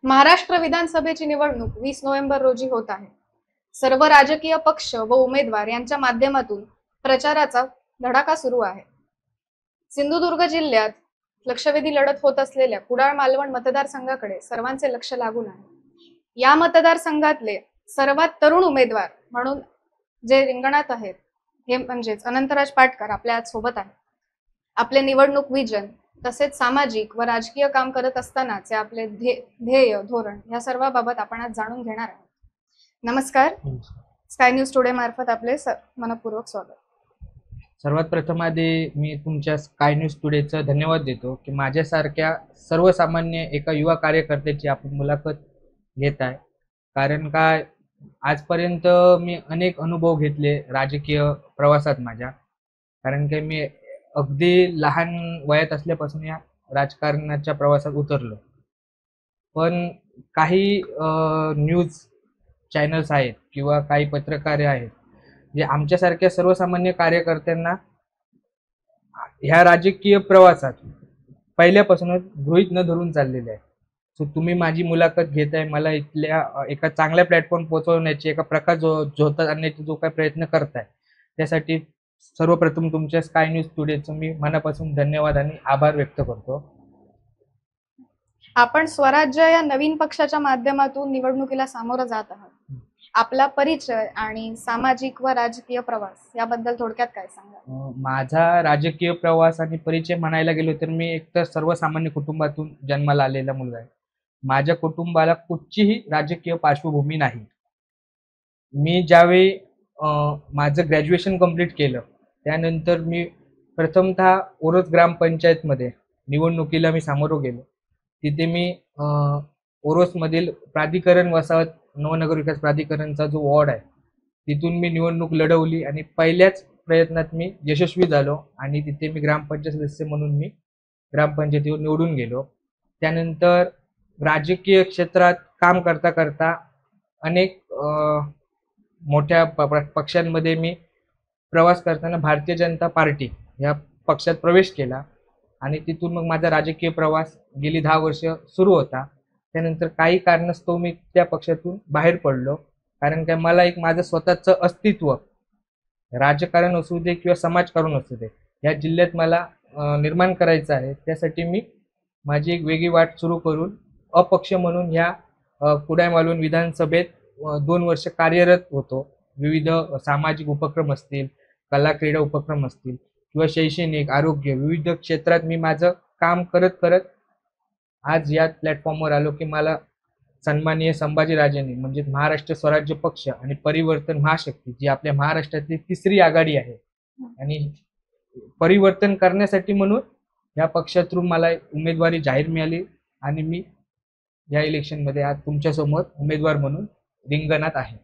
महाराष्ट्र विधानसभेची निवडणूक 20 नोव्हेंबर रोजी होत आहे. सर्व राजकीय पक्ष व उमेदवार यांच्या माध्यमातून प्रचाराचा धडाका सुरू आहे. सिंधुदुर्ग जिल्ह्यात लक्षवेधी लढत होत असलेल्या कुडाळ मालवण मतदारसंघाकडे सर्वांचे लक्ष लागून आहे. या मतदारसंघातले सर्वात तरुण उमेदवार म्हणून जे रिंगणात आहेत हे म्हणजेच अनंतराज पाटकर आपल्या आज सोबत आहेत. आपले निवडणूक विजन तसेच सामाजिक व राजकीय काम करत असतानाचे आपले ध्येय धोरण या सर्वाबाबत आपण आज जाणून घेणार आहोत. नमस्कार. स्काय न्यूज टुडे मार्फत आपले मनपूर्वक स्वागत. सर्वात प्रथम आधी मी तुमच्या स्काय न्यूज टुडेचं धन्यवाद देतो की माझ्यासारख्या सर्वसामान्य एका युवा कार्यकर्त्याची आपण मुलाखत घेत आहे. कारण काय आजपर्यंत मी अनेक अनुभव घेतले राजकीय प्रवासात माझ्या. कारण की मी अगदी लहान वयात असल्यापासून या राजकारणाच्या प्रवासात उतरलो. पण काही न्यूज चॅनल्स आहेत किंवा काही पत्रकार आहेत जे आमच्यासारख्या सर्वसामान्य कार्यकर्त्यांना ह्या राजकीय प्रवासात पहिल्यापासूनच गृहीत न धरून चाललेले आहे. सो तुम्ही माझी मुलाखत घेताय, मला इथल्या एका चांगल्या प्लॅटफॉर्म पोहोचवण्याची, एका प्रकाश झोतात आणण्याचा जो काही प्रयत्न करताय त्यासाठी सर्वप्रथम तुमच्या स्काय न्यूज टुडेचं मी मनापासून धन्यवाद आणि आभार व्यक्त करतो. आपण स्वराज्य या नवीन पक्षाच्या माध्यमातून निवडणुकीला सामोरं जात आहात. आपला परिचय आणि सामाजिक व राजकीय प्रवास याबद्दल थोडक्यात काय सांगा? माझा राजकीय प्रवास आणि परिचय म्हणायला गेलो तर मी एकतर सर्वसामान्य कुटुंबातून जन्माला आलेला मुलगा आहे. माझ्या कुटुंबाला कुठचीही राजकीय पार्श्वभूमी नाही. मी ज्यावेळी माझं ग्रॅज्युएशन कंप्लीट केलं त्यानंतर मी प्रथमतः ओरोस ग्रामपंचायतमध्ये निवडणुकीला मी सामोरं गेलो. तिथे मी ओरोसमधील प्राधिकरण वसाहत नवनगर विकास प्राधिकरणचा जो वॉर्ड आहे तिथून मी निवडणूक लढवली आणि पहिल्याच प्रयत्नात मी यशस्वी झालो आणि तिथे मी ग्रामपंचायत सदस्य म्हणून मी ग्रामपंचायतीवर निवडून गेलो. त्यानंतर राजकीय क्षेत्रात काम करता करता अनेक मोठ्या पक्षांमध्ये मी प्रवास करताना भारतीय जनता पार्टी या पक्षात प्रवेश केला आणि तिथून मग माझा राजकीय प्रवास गेली 10 वर्ष सुरू होता. त्यानंतर काही कारणास्तव मी त्या पक्षातून बाहेर पडलो. कारण काय मला एक माझं स्वतःचं अस्तित्व राजकारण असू दे किंवा समाजकारण असू दे या जिल्ह्यात मला निर्माण करायचं आहे. त्यासाठी मी माझी एक वेगळी वाट सुरू करून अपक्ष म्हणून ह्या कुडाळ मालवण विधानसभेत 2 वर्ष कार्यरत होतो. विविध सामाजिक उपक्रम असतील, कला क्रीडा उपक्रम असतील किंवा शैक्षणिक आरोग्य विविध क्षेत्रात मी माझं काम करत करत आज या प्लॅटफॉर्मवर आलो की मला सन्माननीय संभाजीराजेंनी म्हणजे महाराष्ट्र स्वराज्य पक्ष आणि परिवर्तन महाशक्ती जी आपल्या महाराष्ट्रातली तिसरी आघाडी आहे आणि परिवर्तन करण्यासाठी म्हणून या पक्षातून मला उमेदवारी जाहीर मिळाली आणि मी या इलेक्शनमध्ये आज तुमच्यासमोर उमेदवार म्हणून रिंगणात आहे.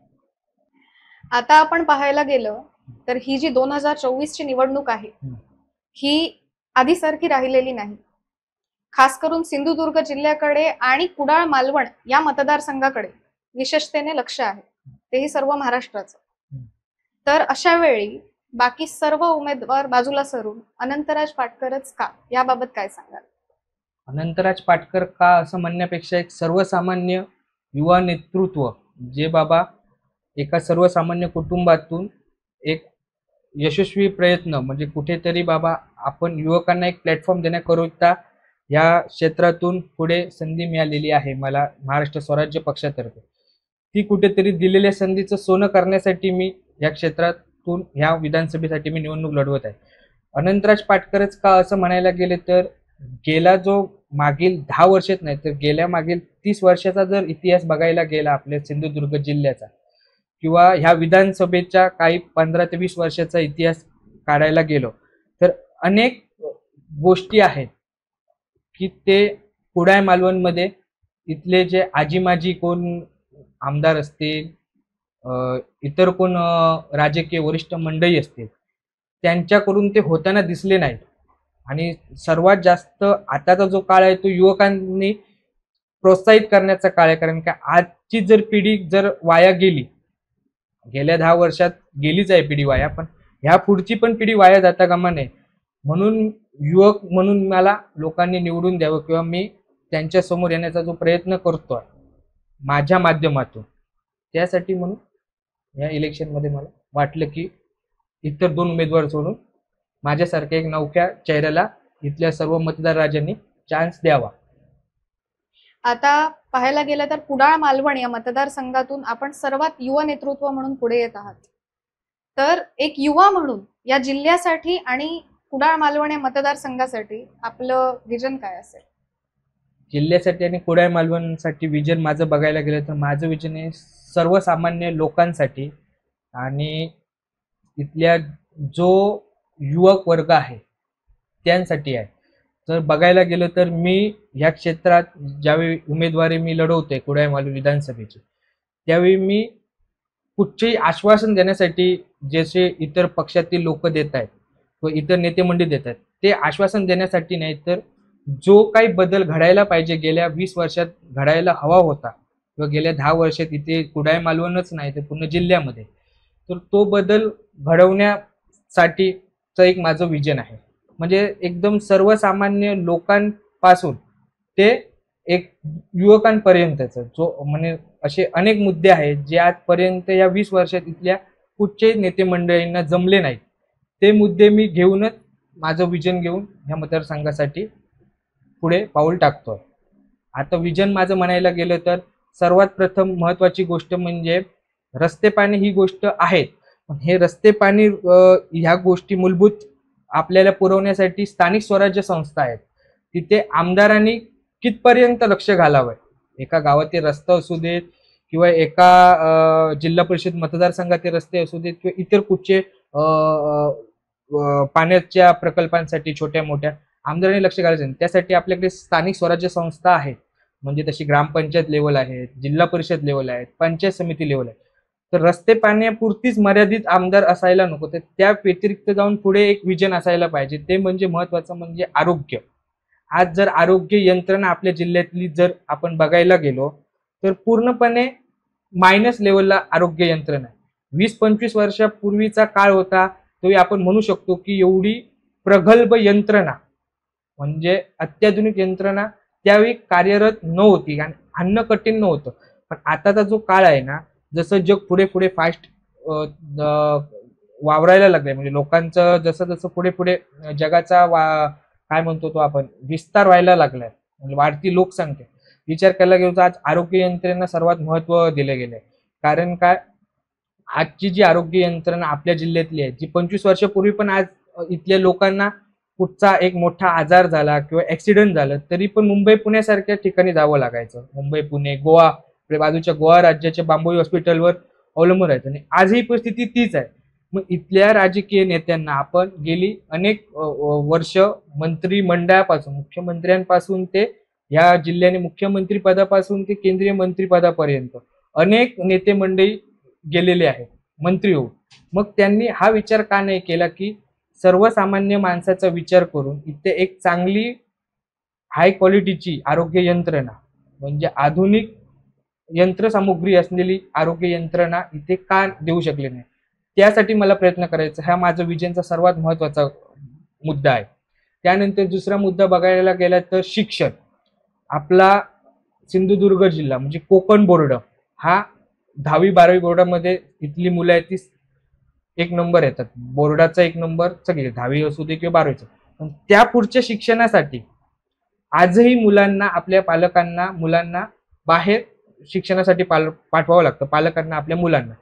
आता आपण पाहायला गेलं तर ही जी 2024 ची निवडणूक आहे ही आधीसारखी राहिलेली नाही. खास करून सिंधुदुर्ग जिल्ह्याकडे आणि कुडाळ मालवण या मतदारसंघाकडे विशेषतेने लक्ष आहे, तेही सर्व महाराष्ट्राचं. तर अशा वेळी बाकी सर्व उमेदवार बाजूला सरून अनंतराज पाटकरच का, याबाबत काय सांगाल? अनंतराज पाटकर का असं म्हणण्यापेक्षा एक सर्वसामान्य युवा नेतृत्व जे बाबा एका सर्वसामान्य कुटुंबातून एक यशस्वी प्रयत्न म्हणजे कुठेतरी बाबा आपण युवकांना एक प्लॅटफॉर्म देण्याकरिता या क्षेत्रातून पुढे संधी मिळालेली आहे मला महाराष्ट्र स्वराज्य पक्षातर्फे. ती कुठेतरी दिलेल्या संधीचं सोनं करण्यासाठी मी या क्षेत्रातून ह्या विधानसभेसाठी मी निवडणूक लढवत आहे. अनंतराज पाटकरच का असं म्हणायला गेले तर गेला जो मागील 10 वर्षात नाही तर गेल्या मागील 30 वर्षाचा जर इतिहास बघायला गेला आपल्या सिंधुदुर्ग जिल्ह्याचा किंवा ह्या विधानसभेच्या काही 15 ते 20 वर्षाचा इतिहास काढायला गेलो तर अनेक गोष्टी आहेत की ते कुडाळ मालवणमध्ये इथले जे आजी माजी कोण आमदार असतील, इतर कोण राजकीय वरिष्ठ मंडळी असतील त्यांच्याकडून ते होताना दिसले नाहीत. आणि सर्वात जास्त आताचा जो काळ आहे तो युवकांनी प्रोत्साहित करण्याचा काळ आहे. कारण का आजची जर पिढी जर वाया गेली, गेल्या 10 वर्षात गेलीच आहे पिढी वाया, पण ह्या पुढची पण पिढी वाया जाता कामा नये म्हणून युवक म्हणून मला लोकांनी निवडून द्यावं किंवा मी त्यांच्या समोर येण्याचा जो प्रयत्न करतोय माझ्या माध्यमातून, त्यासाठी म्हणून या इलेक्शनमध्ये मला वाटलं की इतर 2 उमेदवार सोडून माझ्यासारख्या एक नवख्या चेहऱ्याला इथल्या सर्व मतदार राजांनी चान्स द्यावा. आता पाहायला गेलं तर कुडाळ मालवण या मतदारसंघातून आपण सर्वात युवा नेतृत्व म्हणून पुढे येत आहात. तर एक युवा म्हणून या जिल्ह्यासाठी आणि कुडाळ मालवण या मतदारसंघासाठी आपलं विजन काय असेल? जिल्ह्यासाठी आणि कुडाळ मालवणसाठी विजन माझं बघायला गेलं तर माझं विजन आहे सर्वसामान्य लोकांसाठी आणि इथल्या जो युवक वर्ग आहे त्यांसाठी आहे. तर बघायला गेलं तर मी ह्या क्षेत्रात ज्यावेळी उमेदवारी मी लढवतोय कुडाळ मालवण विधानसभेची, त्यावेळी मी कुठचेही आश्वासन देण्यासाठी जसे इतर पक्षातील लोक देत आहेत व इतर नेते मंडळी देत आहेत ते आश्वासन देण्यासाठी नाही, तर जो काही बदल घडायला पाहिजे गेल्या 20 वर्षात घडायला हवा होता किंवा गेल्या 10 वर्षात इथे कुडाळ मालवणच नाही तर पूर्ण जिल्ह्यामध्ये, तर तो बदल घडवण्यासाठीचं एक माझं विजन आहे. म्हणजे एकदम सर्वसामान्य लोकांपासून ते एक युवकांपर्यंतचं जो म्हणजे असे अनेक मुद्दे आहेत जे आजपर्यंत या 20 वर्षात इथल्या कुठच्याही नेते मंडळींना जमले नाहीत, ते मुद्दे मी घेऊनच माझं विजन घेऊन ह्या मतदारसंघासाठी पुढे पाऊल टाकतोय. आता विजन माझं म्हणायला गेलं तर सर्वात प्रथम महत्वाची गोष्ट म्हणजे रस्ते पाणी ही गोष्ट आहे, पण हे रस्ते पाणी ह्या गोष्टी मूलभूत आपल्याला पुरवण्यासाठी स्थानिक स्वराज्य संस्था आहेत. तिथे आमदारांनी कितपर्यंत लक्ष घालावं, एका गावातील रस्ता असू देत किंवा एका जिल्हा परिषद मतदारसंघातील रस्ते असू देत किंवा इतर कुठचे पाण्याच्या प्रकल्पांसाठी छोट्या मोठ्या आमदारांनी लक्ष घालायचं. त्यासाठी आपल्याकडे स्थानिक स्वराज्य संस्था आहेत, म्हणजे तशी ग्रामपंचायत लेवल आहेत, जिल्हा परिषद लेवल आहेत, पंचायत समिती लेवल आहे. तर रस्ते पाण्यापुरतीच मर्यादित आमदार असायला नको, तर त्या व्यतिरिक्त जाऊन पुढे एक विजन असायला पाहिजे. ते म्हणजे महत्वाचं म्हणजे आरोग्य. आज जर आरोग्य यंत्रणा आपल्या जिल्ह्यातली जर आपण बघायला गेलो तर पूर्णपणे मायनस लेवलला आरोग्य यंत्रणा आहे. 20-25 वर्षापूर्वीचा काळ होता तो आपण म्हणू शकतो की एवढी प्रगल्भ यंत्रणा म्हणजे अत्याधुनिक यंत्रणा त्यावेळी कार्यरत नव्हती आणि आणणं कठीण नव्हतं. पण आताचा जो काळ आहे ना, जसं जग पुढे पुढे फास्ट वावरायला लागलंय, म्हणजे लोकांचं जसं जसं पुढे पुढे जगाचा काय म्हणतो तो आपण विस्तार व्हायला लागलाय, म्हणजे वाढती लोकसंख्या विचार करायला गेलो तर आज आरोग्य यंत्रणेला सर्वात महत्व दिले गेले. कारण काय, आजची जी आरोग्य यंत्रणा आपल्या जिल्ह्यातली आहे जी 25 वर्षापूर्वी पण आज इथल्या लोकांना कुठचा एक मोठा आजार झाला किंवा ऍक्सिडेंट झालं तरी पण मुंबई पुण्यासारख्या ठिकाणी जावं लागायचं. मुंबई पुणे गोवा बाजूच्या गोवा राज्याच्या बांबोई हॉस्पिटलवर अवलंबून राहायचं. आणि आज ही परिस्थिती तीच आहे. मग इथल्या राजकीय नेत्यांना आपण गेली अनेक वर्ष मंत्रिमंडळापासून मुख्यमंत्र्यांपासून ते या जिल्ह्याने मुख्यमंत्री पदापासून ते केंद्रीय मंत्री पदापर्यंत अनेक नेते मंडळी गेलेले आहेत मंत्री होऊन. मग त्यांनी हा विचार का नाही केला की सर्वसामान्य माणसाचा विचार करून इथे एक चांगली हाय क्वालिटीची आरोग्य यंत्रणा म्हणजे आधुनिक यंत्रसामुग्री असलेली आरोग्य यंत्रणा इथे का देऊ शकले नाही, त्यासाठी मला प्रयत्न करायचा. हा माझा विजनचा सर्वात महत्वाचा मुद्दा आहे. त्यानंतर दुसरा मुद्दा बघायला गेला तर शिक्षण. आपला सिंधुदुर्ग जिल्हा म्हणजे कोकण बोर्ड हा 10वी-12वी बोर्डामध्ये इथली मुलं आहेत ती 1 नंबर येतात. बोर्डाचा 1 नंबर सगळे 10वी असू दे किंवा 12वीचा. पण त्या पुढच्या शिक्षणासाठी आजही मुलांना आपल्या पालकांना मुलांना बाहेर शिक्षणासाठी पाठवावं लागतं, पालकांना आपल्या मुलांना.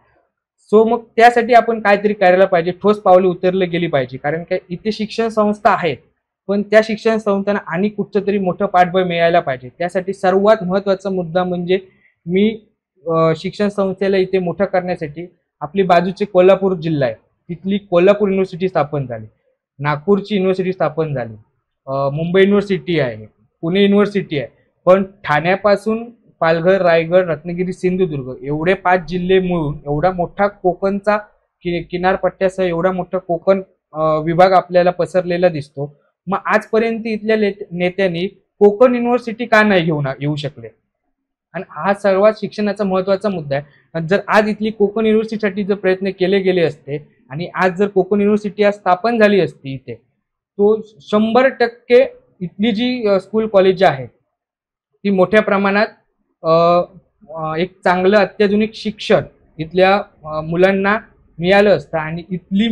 सो मग त्यासाठी आपण काहीतरी करायला पाहिजे, ठोस पावले उतरले गेली पाहिजे. कारण काय इथे शिक्षण संस्था आहेत पण त्या शिक्षण संस्थांना आणि कुठचं तरी मोठं पाठबळ मिळायला पाहिजे. त्यासाठी सर्वात महत्वाचा मुद्दा म्हणजे मी शिक्षण संस्थेला इथे मोठं करण्यासाठी आपली बाजूचे कोल्हापूर जिल्हा आहे तिथली कोल्हापूर युनिव्हर्सिटी स्थापन झाली, नागपूरची युनिव्हर्सिटी स्थापन झाली, मुंबई युनिव्हर्सिटी आहे, पुणे युनिव्हर्सिटी आहे. पण ठाण्यापासून पालघर, रायगड, रत्नागिरी, सिंधुदुर्ग एवढे 5 जिल्हे मिळून एवढा मोठा कोकणचा किनारपट्ट्यासह एवढा मोठा कोकण विभाग आपल्याला पसरलेला दिसतो. मग आजपर्यंत इथल्या नेत्यांनी कोकण युनिव्हर्सिटी का नाही घेऊन येऊ शकले, आणि हा सर्वात शिक्षणाचा महत्वाचा मुद्दा आहे. जर आज इथली कोकण युनिव्हर्सिटीसाठी जर प्रयत्न केले गेले असते आणि आज जर कोकण युनिव्हर्सिटी आज स्थापन झाली असती इथे, तो 100% इथली जी स्कूल कॉलेज आहेत ती मोठ्या प्रमाणात एक चांगलं अत्याधुनिक शिक्षण इथल्या मुलांना मिळालं असतं आणि इथली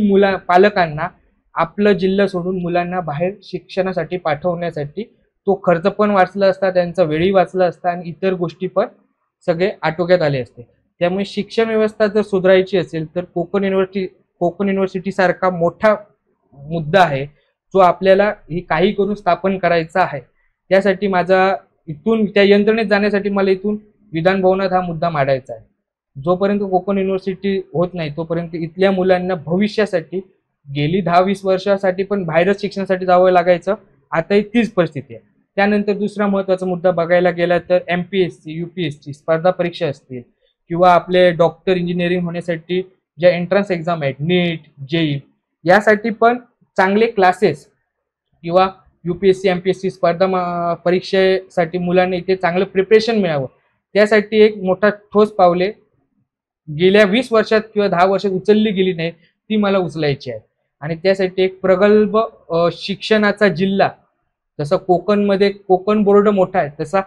पालकांना आपलं जिल्हा सोडून मुलांना बाहेर शिक्षणासाठी पाठवण्यासाठी तो खर्च पण वाचला असता, त्यांचा वेळही वाचला असता आणि इतर गोष्टी पण सगळे आटोक्यात आले असते. त्यामुळे शिक्षण व्यवस्था जर सुधारायची असेल तर कोकण युनिव्हर्सिटी सारखा मोठा मुद्दा आहे जो आपल्याला ही काही करून स्थापन करायचा आहे. त्यासाठी माझा इथून त्या यंत्रणेत जाण्यासाठी मला इथून विधान भवनात हा मुद्दा मांडायचा आहे. जोपर्यंत कोकण युनिव्हर्सिटी होत नाही तोपर्यंत इथल्या मुलांना भविष्यासाठी गेली 10-20 वर्षासाठी पण बाहेरच शिक्षणासाठी जावं लागायचं. आताही तीच परिस्थिती आहे. त्यानंतर दुसरा महत्त्वाचा मुद्दा बघायला गेला तर MPSC, UPSC स्पर्धा परीक्षा असतील किंवा आपले डॉक्टर इंजिनिअरिंग होण्यासाठी ज्या एंट्रन्स एक्झाम आहेत, नीट, JEE यासाठी पण चांगले क्लासेस किंवा UPSC, MPSC स्पर्धा परीक्षेसाठी मुलांना इथे चांगलं प्रिपरेशन मिळावं त्यासाठी एक मोठा ठोस पावले गेल्या 20 वर्षात किंवा 10 वर्षात उचलली गेली नाही ती मला उचलायची आहे. आणि त्यासाठी एक प्रगल्भ शिक्षणाचा जिल्हा जसं कोकणमध्ये कोकण बोर्ड मोठा आहे तसा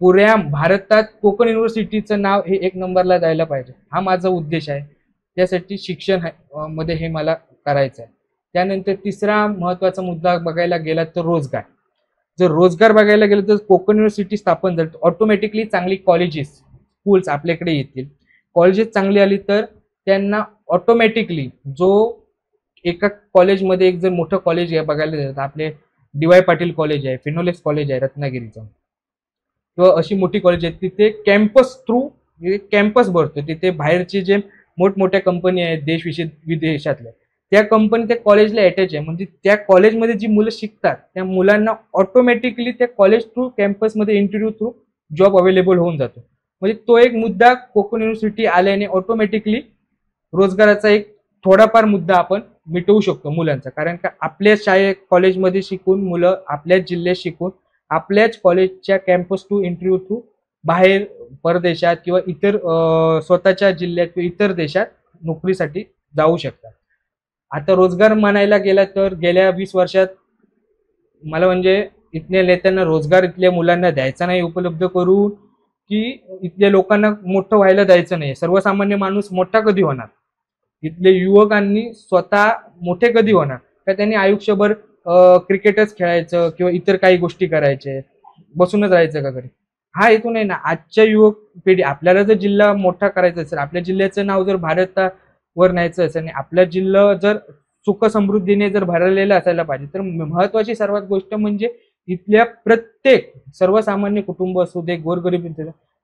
पुऱ्या भारतात कोकण युनिव्हर्सिटीचं नाव हे 1 नंबरला जायला पाहिजे. हा माझा उद्देश आहे. त्यासाठी शिक्षण मध्ये हे मला करायचं आहे. त्यानंतर तिसरा महत्त्वाचा मुद्दा बघायला गेला तर रोजगार. जर रोजगार बघायला गेलं तर कोकण युनिव्हर्सिटी स्थापन झाली तर ऑटोमॅटिकली चांगली कॉलेजेस, स्कूल्स आपल्याकडे येतील. कॉलेजेस चांगली आली तर त्यांना ऑटोमॅटिकली जो एका कॉलेजमध्ये एक जर मोठं कॉलेज आहे बघायला जातं आपले DY पाटील कॉलेज आहे, फिनोलेक्स कॉलेज आहे रत्नागिरीचं किंवा अशी मोठी कॉलेज आहेत तिथे कॅम्पस भरतो. तिथे बाहेरचे जे मोठमोठ्या कंपनी आहेत देश विदेशातल्या त्या कंपनी त्या कॉलेजला अटॅच आहे. म्हणजे त्या कॉलेजमध्ये जी मुलं शिकतात त्या मुलांना ऑटोमॅटिकली त्या कॉलेज थ्रू कॅम्पसमध्ये इंटरव्ह्यू थ्रू जॉब अवेलेबल होऊन जातो. म्हणजे तो एक मुद्दा कोकण युनिव्हर्सिटी आल्याने ऑटोमॅटिकली रोजगाराचा एक थोडाफार मुद्दा आपण मिटवू शकतो मुलांचा. कारण का आपल्या कॉलेजमध्ये शिकून मुलं आपल्याच जिल्ह्यात शिकून आपल्याच कॉलेजच्या कॅम्पस टू इंटरव्ह्यू थ्रू बाहेर परदेशात किंवा इतर स्वतःच्या जिल्ह्यात किंवा इतर देशात नोकरीसाठी जाऊ शकतात. आता रोजगार म्हणायला गेला तर गेल्या 20 वर्षात मला म्हणजे इथल्या नेत्यांना रोजगार इथल्या मुलांना द्यायचा नाही उपलब्ध करून की इथल्या लोकांना मोठं व्हायला द्यायचं नाही. सर्वसामान्य माणूस मोठा कधी होणार? इथले युवकांनी स्वतः मोठे कधी होणार? का त्यांनी आयुष्यभर क्रिकेटच खेळायचं किंवा इतर काही गोष्टी करायचे, बसूनच राहायचं का घरी? हा हेतू नाही ना. आजच्या युवक पिढी आपल्याला जर जिल्हा मोठा करायचा असेल, आपल्या जिल्ह्याचं नाव जर भारतावर न्यायचं असेल आणि आपला जिल्हा जर सुख समृद्धीने जर भरलेला असायला पाहिजे तर महत्वाची सर्वात गोष्ट म्हणजे इथल्या प्रत्येक सर्वसामान्य कुटुंब असू दे, गोरगरीब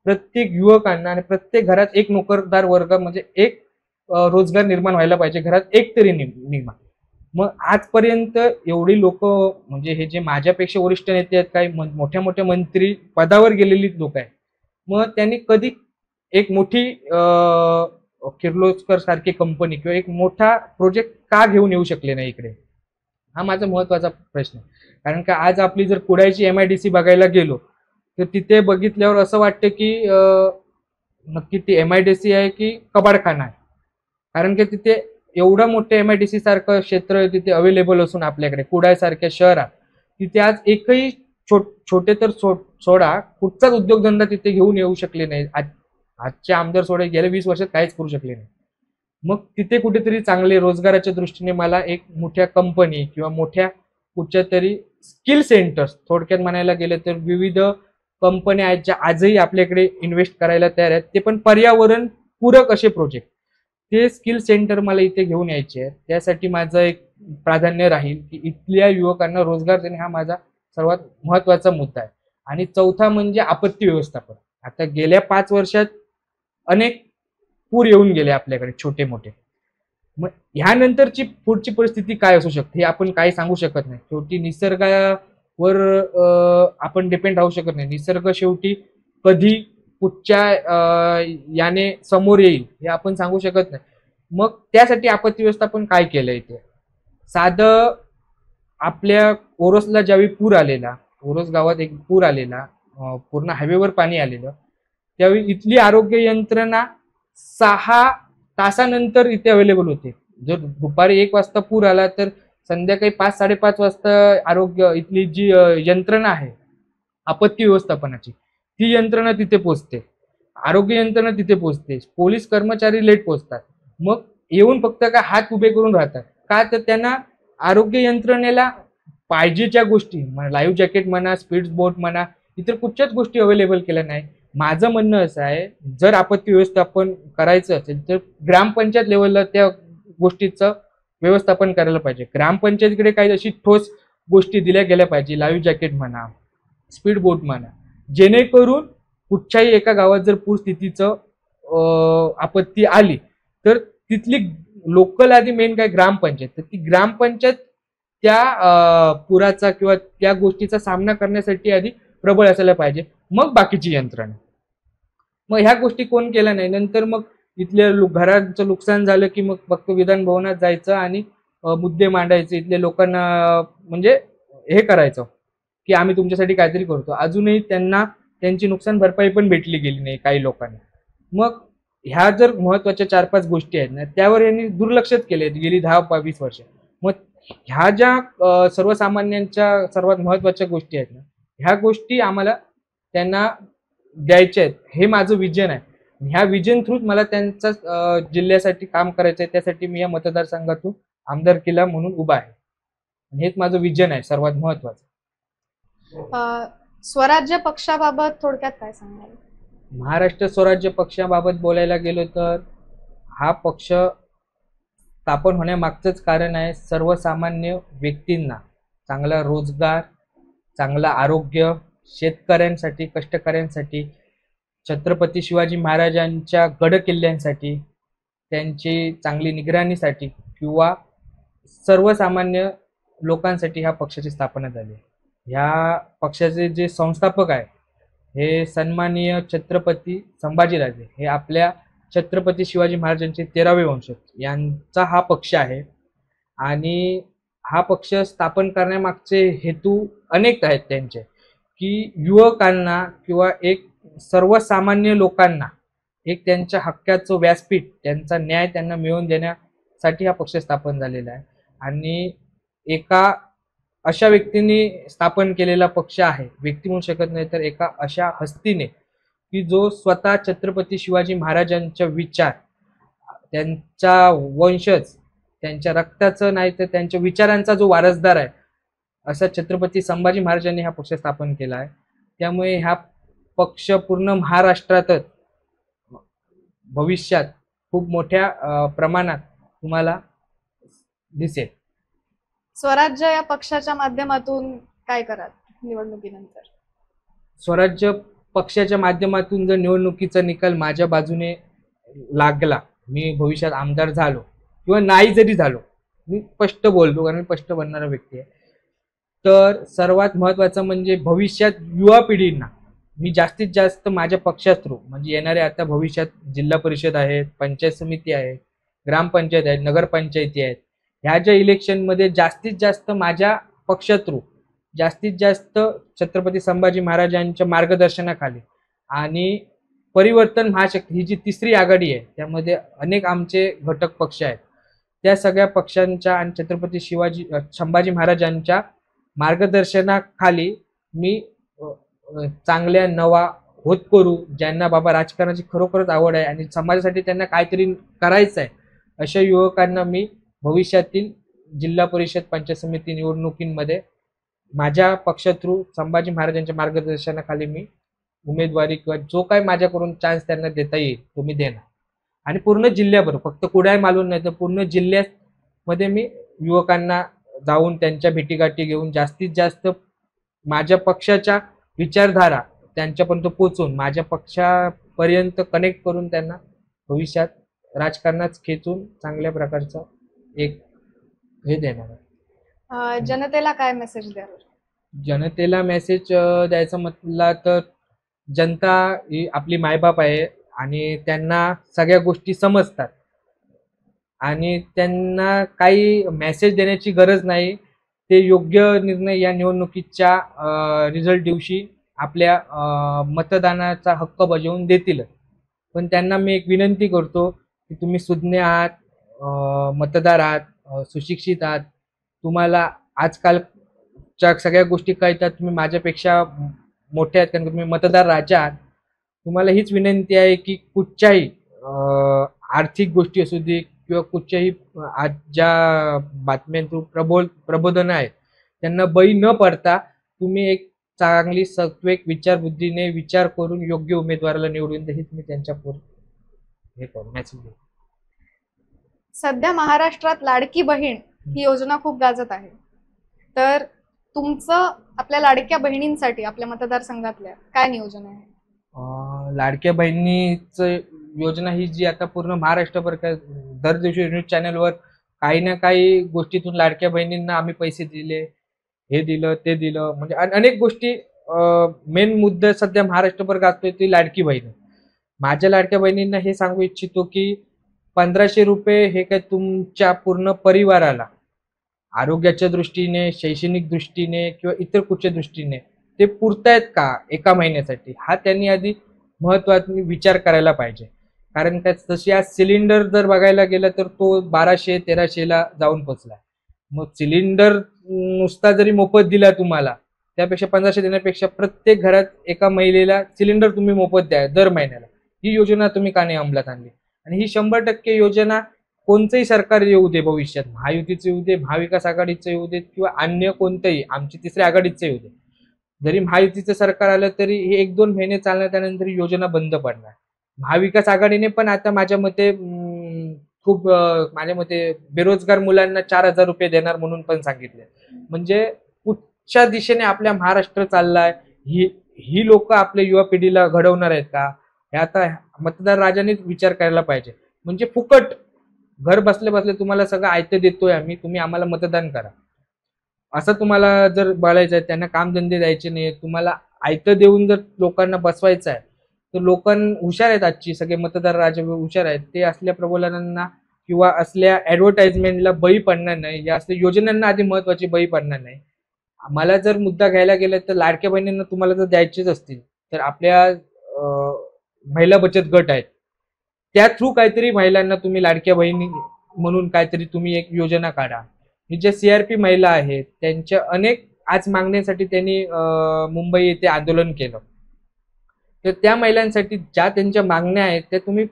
प्रत्येक युवकांना आणि प्रत्येक घरात एक नोकरदार वर्ग म्हणजे एक रोजगार निर्माण व्हायला पाहिजे, घरात एक तरी निर्माण. मग आजपर्यंत एवढी लोक म्हणजे हे जे माझ्यापेक्षा वरिष्ठ नेते आहेत, काही मोठ्या मोठ्या मंत्री पदावर गेलेली लोक आहेत, मग त्यांनी कधी एक मोठी किर्लोस्कर सारखी कंपनी किंवा एक मोठा प्रोजेक्ट का घेऊन येऊ शकले नाही इकडे? हा माझा महत्वाचा प्रश्न आहे. कारण का आज आपली जर कुडाळची MIDC बघायला गेलो तर तिथे बघितल्यावर असं वाटतं की नक्की ती MIDC आहे की कबाडखाना आहे. कारण की तिथे एवढं मोठे MIDC सारखं क्षेत्र तिथे अवेलेबल असून आपल्याकडे कुडाळ सारख्या शहरात तिथे आज एकही छोटे तर सोडा कुठचाच उद्योगधंदा तिथे घेऊन येऊ शकले नाही. आजचे आमदार सोडा गेल्या 20 वर्षात काहीच करू शकले नाही. मग तिथे कुठेतरी चांगले रोजगाराच्या दृष्टीने मला एक मोठ्या कंपनी किंवा मोठ्या कुठच्या तरी स्किल सेंटर्स, थोडक्यात म्हणायला गेलं तर विविध कंपन्या आहेत ज्या आजही आपल्याकडे इन्व्हेस्ट करायला तयार आहेत, ते पण पर्यावरण पूरक असे प्रोजेक्ट, ते स्किल सेंटर मला इथे घेऊन यायचे आहेत. त्यासाठी माझं एक प्राधान्य राहील की इथल्या युवकांना रोजगार देणे हा माझा सर्वात महत्वाचा मुद्दा आहे. आणि चौथा म्हणजे आपत्ती व्यवस्थापन. आता गेल्या 5 वर्षात अनेक पूर येऊन गेले आपल्याकडे छोटे मोठे. मग ह्यानंतरची पुढची परिस्थिती काय असू शकते हे आपण काही सांगू शकत नाही. शेवटी निसर्गावर आपण डिपेंड राहू शकत नाही. निसर्ग शेवटी कधी कुठच्या याने समोर येईल हे आपण सांगू शकत नाही. मग त्यासाठी आपत्ती व्यवस्थापन काय केलं इथे? साधं आपल्या ओरोसला ज्यावेळी पूर आलेला, ओरोस गावात एक पूर आलेला, पूर्ण हायवेवर पाणी आलेलं, त्यावेळी इथली आरोग्य यंत्रणा 6 तासानंतर इथे अवेलेबल होते. जर दुपारी 1 वाजता पूर आला तर संध्याकाळी 5-5:30 वाजता आरोग्य इथली जी यंत्रणा आहे आपत्ती व्यवस्थापनाची, ती यंत्रणा तिथे पोहोचते, आरोग्य यंत्रणा तिथे पोहोचते, पोलीस कर्मचारी लेट पोहोचतात. मग येऊन फक्त काय हात उभे करून राहतात का, तर त्यांना आरोग्य यंत्रणेला पाहिजे ज्या गोष्टी, लाईव्ह जॅकेट म्हणा, स्पीड बोट म्हणा, इतर कुठच्याच गोष्टी अवेलेबल केल्या नाही. माझं म्हणणं असं आहे, जर आपत्ती व्यवस्थापन करायचं असेल तर ग्रामपंचायत लेवलला त्या गोष्टीचं व्यवस्थापन करायला पाहिजे. ग्रामपंचायतीकडे काही अशी ठोस गोष्टी दिल्या गेल्या पाहिजे, लाईव्ह जॅकेट म्हणा, स्पीड बोट म्हणा, जेणेकरून कुठच्याही एका गावात जर पूरस्थितीचं आपत्ती आली तर तिथली लोकल आधी मेन काय ग्रामपंचायत, तर ती ग्रामपंचायत त्या पुराचा किंवा त्या गोष्टीचा सामना करण्यासाठी आधी प्रबळ असायला पाहिजे, मग बाकीची यंत्रणा. मग ह्या गोष्टी कोण केल्या नाही. नंतर मग इथल्या घरांचं नुकसान झालं की मग फक्त विधान भवनात जायचं आणि मुद्दे मांडायचे, इथल्या लोकांना म्हणजे हे करायचं की आम्ही तुमच्यासाठी काहीतरी करतो. अजूनही त्यांना त्यांची नुकसान भरपाई पण भेटली गेली नाही काही लोकांना. मग ह्या जर महत्वाच्या 4-5 गोष्टी आहेत ना, त्यावर यांनी दुर्लक्षित केले गेली 10-20 वर्ष. मग ह्या ज्या सर्वसामान्यांच्या सर्वात महत्वाच्या गोष्टी आहेत ना, ह्या गोष्टी आम्हाला त्यांना द्यायच्या आहेत, हे माझं विजन आहे. ह्या विजन थ्रूच मला त्यांचा जिल्ह्यासाठी काम करायचं आहे. त्यासाठी मी या मतदारसंघातून आमदारकीला म्हणून उभा आहे. हेच माझं विजन आहे सर्वात महत्वाचं. स्वराज्य पक्षाबाबत थोडक्यात काय सांगाल? महाराष्ट्र स्वराज्य पक्षाबाबत बोलायला गेलो तर हा पक्ष स्थापन होण्यामागचंच कारण आहे सर्वसामान्य व्यक्तींना चांगला रोजगार, चांगलं आरोग्य, शेतकऱ्यांसाठी, कष्टकऱ्यांसाठी, छत्रपती शिवाजी महाराजांच्या गड किल्ल्यांसाठी, त्यांची चांगली निगराणीसाठी किंवा सर्वसामान्य लोकांसाठी ह्या पक्षाची स्थापना झाली. ह्या पक्षाचे जे संस्थापक आहे हे सन्माननीय छत्रपती संभाजीराजे, हे आपल्या छत्रपती शिवाजी महाराजांचे 13वे वंशज यांचा हा पक्ष आहे. आणि हा पक्ष स्थापन करण्यामागचे हेतू अनेक आहेत त्यांचे, की युवकांना किंवा एक सर्वसामान्य लोकांना एक त्यांच्या हक्काचं व्यासपीठ, त्यांचा न्याय त्यांना मिळवून देण्यासाठी हा पक्ष स्थापन झालेला आहे. आणि एका अशा व्यक्तीने स्थापन केलेला पक्ष आहे, व्यक्ती म्हणू शकत नाही तर एका अशा हस्तीने की जो स्वतः छत्रपती शिवाजी महाराजांच्या विचार, त्यांचा वंशज, त्यांच्या रक्ताचं नाही तर त्यांच्या विचारांचा जो वारसदार आहे, असा छत्रपती संभाजी महाराजांनी हा पक्ष स्थापन केला आहे. त्यामुळे हा पक्ष पूर्ण महाराष्ट्रातच भविष्यात खूप मोठ्या प्रमाणात तुम्हाला दिसेल. स्वराज्य या पक्षाच्या माध्यमातून काय कराल निवडणुकीनंतर? स्वराज्य पक्षाच्या माध्यमातून जर निवडणुकीचा निकाल माझ्या बाजूने लागला, मी भविष्यात आमदार झालो किंवा नाही जरी झालो, मी स्पष्ट बोलतो कारण स्पष्ट बनणारा व्यक्ती आहे, तर सर्वात महत्वाचं म्हणजे भविष्यात युवा पिढींना मी जास्तीत जास्त माझ्या पक्षा थ्रू, म्हणजे येणाऱ्या आता भविष्यात जिल्हा परिषद आहेत, पंचायत समिती आहे, ग्रामपंचायत आहेत, नगरपंचायती आहेत, ह्या ज्या इलेक्शनमध्ये जास्तीत जास्त माझ्या पक्षा थ्रू जास्तीत जास्त छत्रपती संभाजी महाराजांच्या मार्गदर्शनाखाली आणि परिवर्तन महाशक्ती ही जी तिसरी आघाडी आहे, त्यामध्ये अनेक आमचे घटक पक्ष आहेत, त्या सगळ्या पक्षांच्या आणि छत्रपती संभाजी महाराजांच्या मार्गदर्शनाखाली मी चांगल्या नवा होतकरू, ज्यांना बाबा राजकारणाची खरोखरच आवड आहे आणि समाजासाठी त्यांना काहीतरी करायचं आहे, अशा युवकांना मी भविष्यातील जिल्हा परिषद, पंचायत समिती निवडणुकीमध्ये माझ्या पक्ष थ्रू संभाजी महाराजांच्या मार्गदर्शनाखाली मी उमेदवारी किंवा जो काही माझ्याकडून चान्स त्यांना देता येईल तो मी देणार. आणि पूर्ण जिल्ह्याभर, फक्त कुडाळ मालवण नाही तर पूर्ण जिल्ह्यामध्ये मी युवकांना जाऊन त्यांच्या भेटीगाठी घेऊन जास्तीत जास्त माझ्या पक्षाच्या विचारधारा त्यांच्यापर्यंत पोहोचून माझ्या पक्षापर्यंत कनेक्ट करून त्यांना भविष्यात राजकारणात खेचून चांगल्या प्रकारचं एक हे देणार आहे. जनतेला काय मेसेज द्याल? जनतेला मेसेज द्यायचं म्हटलं तर जनता ही आपली मायबाप आहे आणि त्यांना सगळ्या गोष्टी समजतात आणि त्यांना काही मेसेज देण्याची गरज नाही. ते योग्य निर्णय या निवडणुकीच्या रिझल्ट दिवशी आपल्या मतदानाचा हक्क बजावून देतील. पण त्यांना मी एक विनंती करतो की तुम्ही सुज्ञ आहात, मतदार आहात, सुशिक्षित आहात, तुम्हाला आजकालच्या सगळ्या गोष्टी कळतात, तुम्ही माझ्यापेक्षा मोठे आहेत, कारण तुम्ही मतदार राजा आहात. तुम्हाला हीच विनंती आहे की कुठच्याही आर्थिक गोष्टी असू दे किंवा कुठच्याही आज ज्या बातम्यांतून प्रबोधन आहेत त्यांना बळी न पडता तुम्ही एक चांगली सत्विक विचारबुद्धीने विचार करून योग्य उमेदवाराला निवडून द्या, हीच मी त्यांच्या हे मेसेज देतो. सध्या महाराष्ट्रात लाडकी बहीण ही योजना खूप गाजत आहे. तर तुमचं आपल्या लाडक्या बहिणींसाठी आपल्या मतदारसंघातल्या काय नियोजन आहे? लाडक्या बहिणीचं योजना ही जी आता पूर्ण महाराष्ट्रभर दर दिवशी न्यूज चॅनलवर काही ना काही गोष्टीतून लाडक्या बहिणींना आम्ही पैसे दिले, हे दिलं ते दिलं, म्हणजे अनेक गोष्टी. मेन मुद्दा सध्या महाराष्ट्रभर गाजतोय ती लाडकी बहीण. माझ्या लाडक्या बहिणींना हे सांगू इच्छितो की 1500 रुपये हे काय तुमच्या पूर्ण परिवाराला आरोग्याच्या दृष्टीने, शैक्षणिक दृष्टीने किंवा इतर कुठच्या दृष्टीने ते पुरतायत का एका महिन्यासाठी, हा त्यांनी आधी महत्वाचा विचार करायला पाहिजे. कारण तशी आज सिलेंडर जर बघायला गेलं तर तो 1200-1300 जाऊन पोचलाय. मग सिलेंडर नुसता जरी मोफत दिला तुम्हाला, त्यापेक्षा 1500 देण्यापेक्षा प्रत्येक घरात एका महिलेला सिलेंडर तुम्ही मोफत द्या दर महिन्याला. ही योजना तुम्ही का नाही अंमलात आणली? आणि ही 100% योजना कोणतंही सरकार येऊ दे भविष्यात, महायुतीचं येऊ दे, महाविकास आघाडीचं येऊ दे किंवा अन्य कोणतंही आमची तिसऱ्या आघाडीचं येऊ दे, जरी महायुतीचं सरकार आलं तरी हे 1-2 महिने चालणार, त्यानंतर योजना बंद पडणार. महाविकास आघाडीने पण आता माझ्या मते बेरोजगार मुलांना 4000 रुपये देणार म्हणून पण सांगितले. म्हणजे कुठच्या दिशेने आपल्या महाराष्ट्र चाललाय, ही लोक आपल्या युवा पिढीला घडवणार आहेत का, हे आता मतदार राजांनीच विचार करायला पाहिजे. म्हणजे फुकट घर बसले बसले तुम्हाला सगळं आयतं देतोय आम्ही, तुम्ही आम्हाला मतदान करा, असं तुम्हाला जर बोलायचं आहे. त्यांना कामधंदे द्यायचे नाही, तुम्हाला आयतं देऊन जर लोकांना बसवायचं आहे तर लोकांना हुशार आहेत, आजची सगळे मतदार राजा हुशार आहेत, ते असल्या प्रबोधनांना किंवा असल्या ऍडव्हर्टाइजमेंटला बळी पडणार नाही, या असल्या योजनांना आधी महत्वाची बळी पडणार नाही. मला जर मुद्दा घ्यायला गेला तर लाडक्या बहिणींना तुम्हाला जर द्यायचेच असतील तर आपल्या महिला बचत गट आहेत, त्या थ्रू काहीतरी महिलांना तुम्ही लाडक्या बहिणी म्हणून काहीतरी तुम्ही एक योजना काढा. ही ज्या CRP महिला आहेत त्यांच्या अनेक आज मागण्यासाठी त्यांनी मुंबई येथे आंदोलन केलं. तर त्या महिलांसाठी ज्या त्यांच्या मागण्या आहेत त्या तुम्ही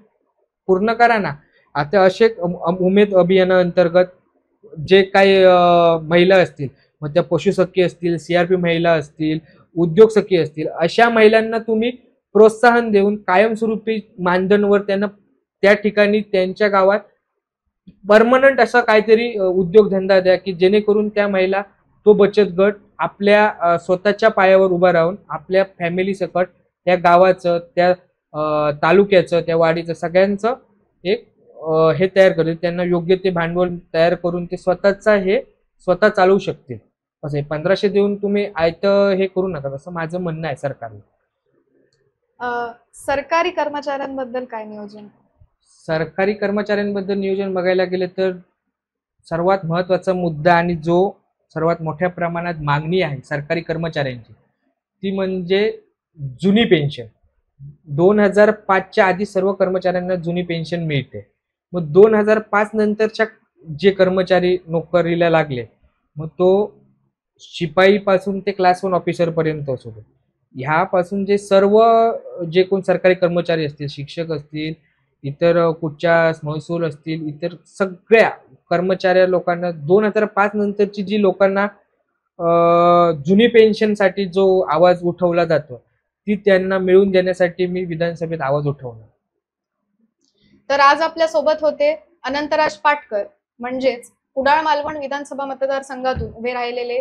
पूर्ण करा ना. आता असे उमेद अभियानाअंतर्गत जे काही महिला असतील, मग त्या पशुसखी असतील, CRP महिला असतील, उद्योग सखी असतील, अशा महिलांना तुम्ही प्रोत्साहन देऊन कायमस्वरूपी मानधनवर त्यांना त्या ठिकाणी त्यांच्या गावात परमनंट असा काहीतरी उद्योगधंदा द्या की जेणेकरून त्या महिला तो बचत गट आपल्या स्वतःच्या पायावर उभा राहून आपल्या फॅमिली सकट त्या गावाचं, त्या तालुक्याचं, त्या वाडीचं सगळ्यांचं एक हे तयार करतील. त्यांना योग्य ते भांडवल तयार करून ते स्वतः चालवू शकतील. असं 1500 देऊन तुम्ही आयतं हे करू नका, असं माझं म्हणणं आहे सरकारला. सरकारी कर्मचाऱ्यांबद्दल काय नियोजन? सरकारी कर्मचाऱ्यांबद्दल नियोजन बघायला गेले तर सर्वात महत्वाचा मुद्दा आणि जो सर्वात मोठ्या प्रमाणात मागणी आहे सरकारी कर्मचाऱ्यांची, ती म्हणजे जुनी पेन्शन. 2005च्या आधी सर्व कर्मचाऱ्यांना जुनी पेन्शन मिळते. मग 2005 नंतरच्या जे कर्मचारी नोकरीला लागले, मग तो शिपाई पासून ते क्लास 1 ऑफिसर पर्यंत असो, ह्यापासून जे कोण सरकारी कर्मचारी असतील, शिक्षक असतील, इतर कुठच्या महसूल असतील, इतर सगळ्या कर्मचारी लोकांना 2005 नंतरची जी लोकांना जुनी पेन्शनसाठी जो आवाज उठवला जातो ती त्यांना मिळवून देण्यासाठी मी विधानसभेत आवाज उठवला. तर आज आपल्या सोबत होते अनंतराज पाटकर, म्हणजेच कुडाळ मालवण विधानसभा मतदारसंघातून उभे राहिलेले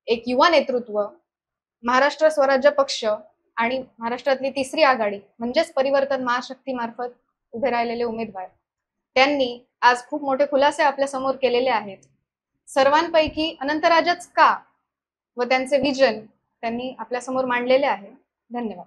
एक युवा नेतृत्व, महाराष्ट्र स्वराज्य पक्ष आणि महाराष्ट्रातली तिसरी आघाडी म्हणजेच परिवर्तन महाशक्ती मार्फत उभे राहिलेले उमेदवार. त्यांनी आज खूप मोठे खुलासे आपल्या समोर केलेले आहेत. सर्वांपैकी अनंतराजच का व त्यांचे विजन त्यांनी आपल्या समोर मांडलेले आहे. धन्यवाद.